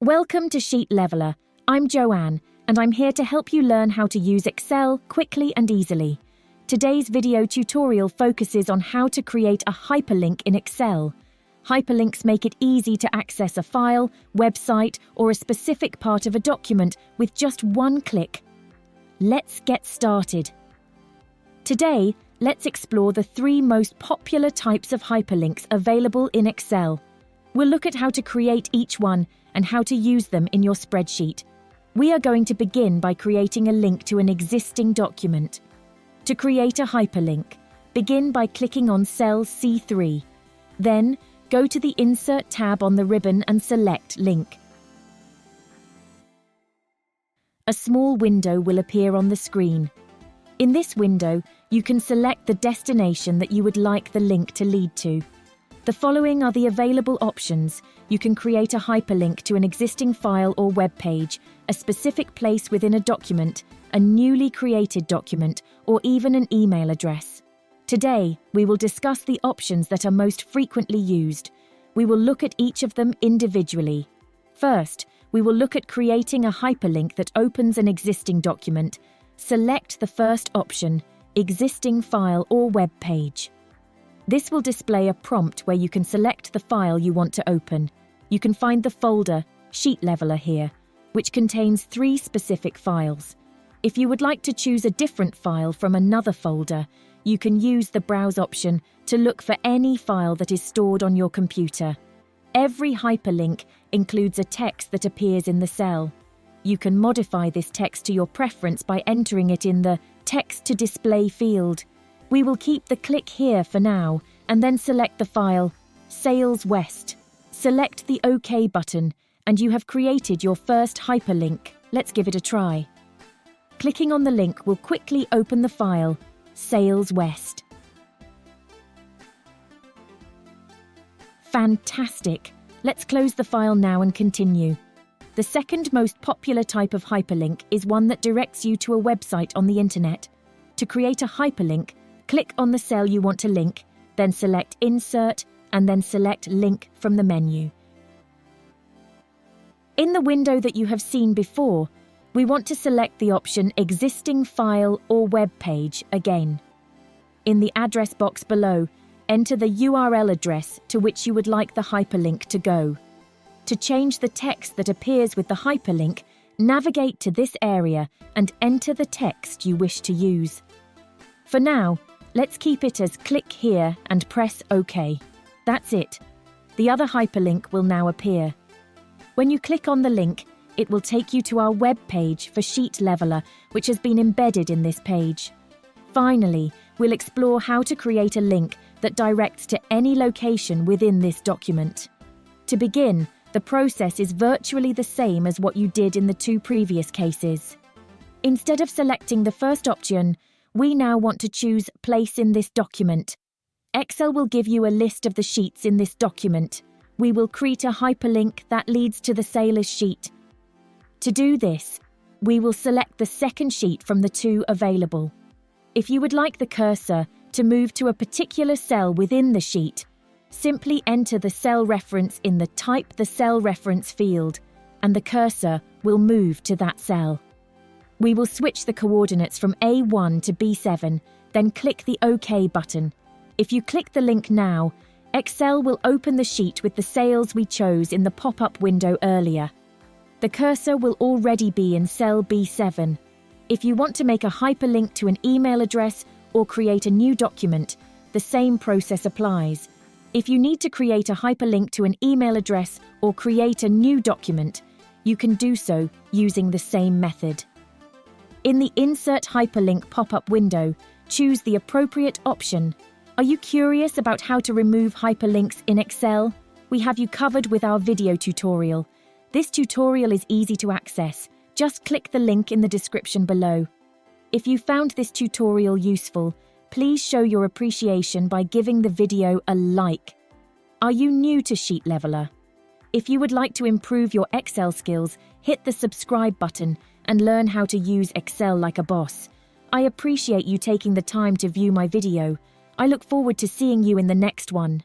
Welcome to Sheet Leveler. I'm Joanne, and I'm here to help you learn how to use Excel quickly and easily. Today's video tutorial focuses on how to create a hyperlink in Excel. Hyperlinks make it easy to access a file, website, or a specific part of a document with just one click. Let's get started. Today, let's explore the 3 most popular types of hyperlinks available in Excel. We'll look at how to create each one and how to use them in your spreadsheet. We are going to begin by creating a link to an existing document. To create a hyperlink, begin by clicking on cell C3. Then, go to the Insert tab on the ribbon and select Link. A small window will appear on the screen. In this window, you can select the destination that you would like the link to lead to. The following are the available options. You can create a hyperlink to an existing file or web page, a specific place within a document, a newly created document, or even an email address. Today, we will discuss the options that are most frequently used. We will look at each of them individually. First, we will look at creating a hyperlink that opens an existing document. Select the first option, Existing File or Web Page. This will display a prompt where you can select the file you want to open. You can find the folder, Sheet Leveler here, which contains 3 specific files. If you would like to choose a different file from another folder, you can use the Browse option to look for any file that is stored on your computer. Every hyperlink includes a text that appears in the cell. You can modify this text to your preference by entering it in the Text to Display field. We will keep the click here for now, and then select the file, Sales West. Select the OK button, and you have created your first hyperlink. Let's give it a try. Clicking on the link will quickly open the file, Sales West. Fantastic! Let's close the file now and continue. The second most popular type of hyperlink is one that directs you to a website on the internet. To create a hyperlink, click on the cell you want to link, then select Insert, and then select Link from the menu. In the window that you have seen before, we want to select the option Existing File or Web Page again. In the address box below, enter the URL address to which you would like the hyperlink to go. To change the text that appears with the hyperlink, navigate to this area and enter the text you wish to use. For now, let's keep it as click here and press OK. That's it. The other hyperlink will now appear. When you click on the link, it will take you to our web page for Sheet Leveler, which has been embedded in this page. Finally, we'll explore how to create a link that directs to any location within this document. To begin, the process is virtually the same as what you did in the 2 previous cases. Instead of selecting the first option, we now want to choose Place in this document. Excel will give you a list of the sheets in this document. We will create a hyperlink that leads to the sales sheet. To do this, we will select the second sheet from the 2 available. If you would like the cursor to move to a particular cell within the sheet, simply enter the cell reference in the Type the Cell Reference field, and the cursor will move to that cell. We will switch the coordinates from A1 to B7, then click the OK button. If you click the link now, Excel will open the sheet with the sales we chose in the pop-up window earlier. The cursor will already be in cell B7. If you want to make a hyperlink to an email address or create a new document, the same process applies. If you need to create a hyperlink to an email address or create a new document, you can do so using the same method. In the Insert Hyperlink pop-up window, choose the appropriate option. Are you curious about how to remove hyperlinks in Excel? We have you covered with our video tutorial. This tutorial is easy to access. Just click the link in the description below. If you found this tutorial useful, please show your appreciation by giving the video a like. Are you new to Sheet Leveler? If you would like to improve your Excel skills, hit the subscribe button and learn how to use Excel like a boss. I appreciate you taking the time to view my video. I look forward to seeing you in the next one.